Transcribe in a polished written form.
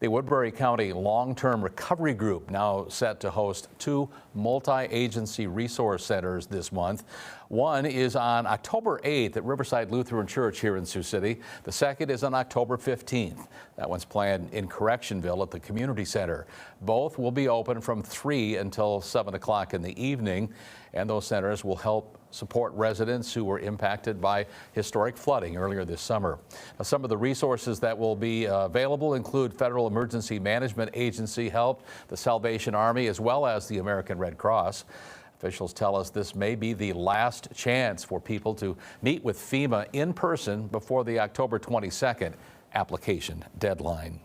The Woodbury County Long-Term Recovery Group now set to host two multi-agency resource centers this month. One is on October 8th at Riverside Lutheran Church here in Sioux City. The second is on October 15th. That one's planned in Correctionville at the community center. Both will be open from 3 until 7 o'clock in the evening, and those centers will help support residents who were impacted by historic flooding earlier this summer. Now, some of the resources that will be available include Federal Emergency Management Agency help, the Salvation Army, as well as the American Red Cross. Officials tell us this may be the last chance for people to meet with FEMA in person before the October 22nd application deadline.